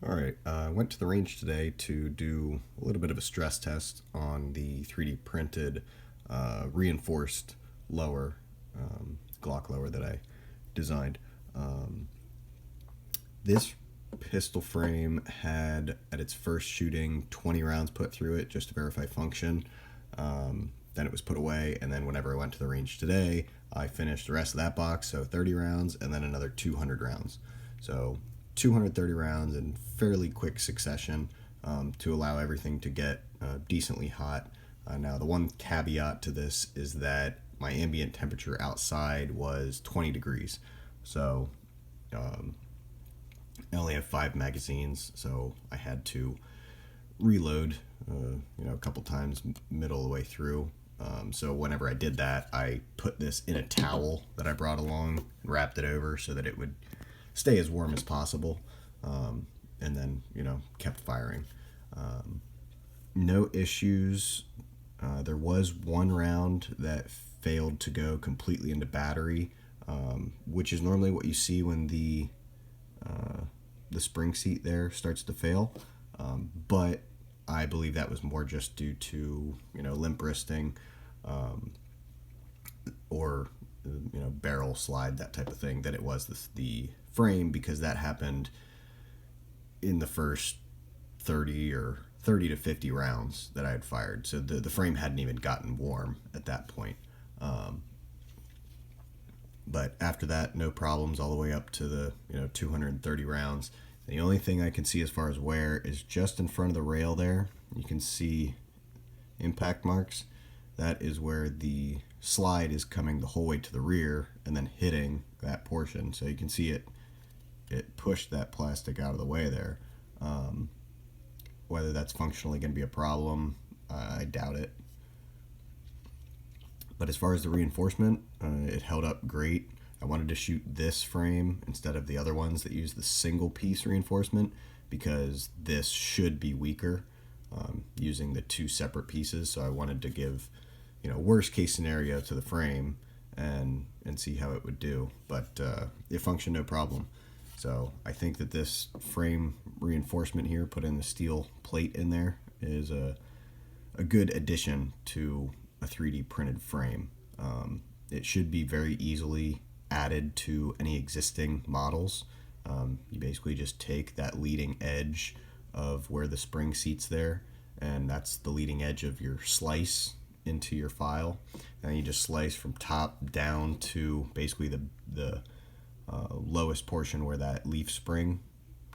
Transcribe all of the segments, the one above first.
All right, I went to the range today to do a little bit of a stress test on the 3D printed reinforced lower, Glock lower that I designed. Um, this pistol frame had, at its first shooting, 20 rounds put through it just to verify function. Then it was put away, and then whenever I went to the range today, I finished the rest of that box, so 30 rounds, and then another 200 rounds. So 230 rounds in fairly quick succession to allow everything to get decently hot. Now, the one caveat to this is that my ambient temperature outside was 20 degrees. So um, I only have 5 magazines, so I had to reload, a couple times middle of the way through. So whenever I did that, I put this in a towel that I brought along and wrapped it over so that it would stay as warm as possible, and then kept firing. No issues. There was one round that failed to go completely into battery, which is normally what you see when the spring seat there starts to fail. But I believe that was more just due to limp wristing, or barrel slide, that type of thing, than it was the frame, because that happened in the first 30 to 50 rounds that I had fired. So the frame hadn't even gotten warm at that point. But after that, no problems all the way up to the 230 rounds. The only thing I can see as far as wear is just in front of the rail there. You can see impact marks. That is where the slide is coming the whole way to the rear and then hitting that portion. So you can see it pushed that plastic out of the way there. Whether that's functionally going to be a problem, I doubt it. But as far as the reinforcement, it held up great. I wanted to shoot this frame instead of the other ones that use the single piece reinforcement, because this should be weaker using the two separate pieces. So I wanted to give, worst case scenario to the frame and see how it would do. But it functioned no problem. So I think that this frame reinforcement here, put in the steel plate in there, is a good addition to a 3D printed frame. It should be very easily added to any existing models. You basically just take that leading edge of where the spring seats there, and that's the leading edge of your slice into your file, and you just slice from top down to basically the lowest portion where that leaf spring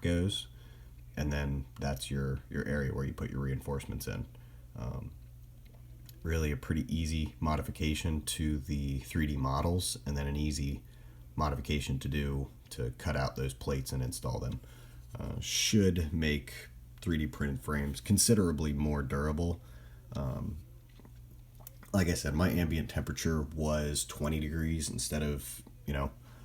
goes, and then that's your area where you put your reinforcements in. Really a pretty easy modification to the 3D models, and then an easy modification to do to cut out those plates and install them. Should make 3D printed frames considerably more durable. Like I said, my ambient temperature was 20 degrees instead of,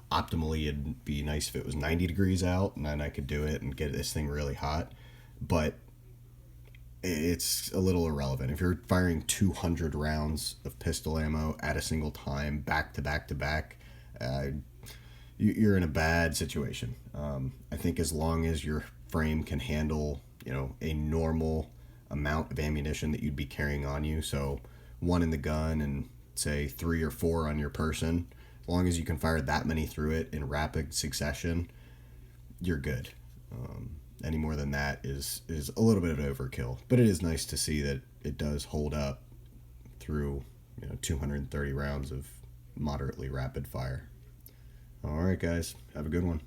optimally it'd be nice if it was 90 degrees out and then I could do it and get this thing really hot. But it's a little irrelevant. If you're firing 200 rounds of pistol ammo at a single time, back to back to back, you're in a bad situation. I think as long as your frame can handle, a normal amount of ammunition that you'd be carrying on you, so one in the gun and say 3 or 4 on your person, as long as you can fire that many through it in rapid succession, you're good. Any more than that is a little bit of overkill, but it is nice to see that it does hold up through 230 rounds of moderately rapid fire. All right, guys, have a good one.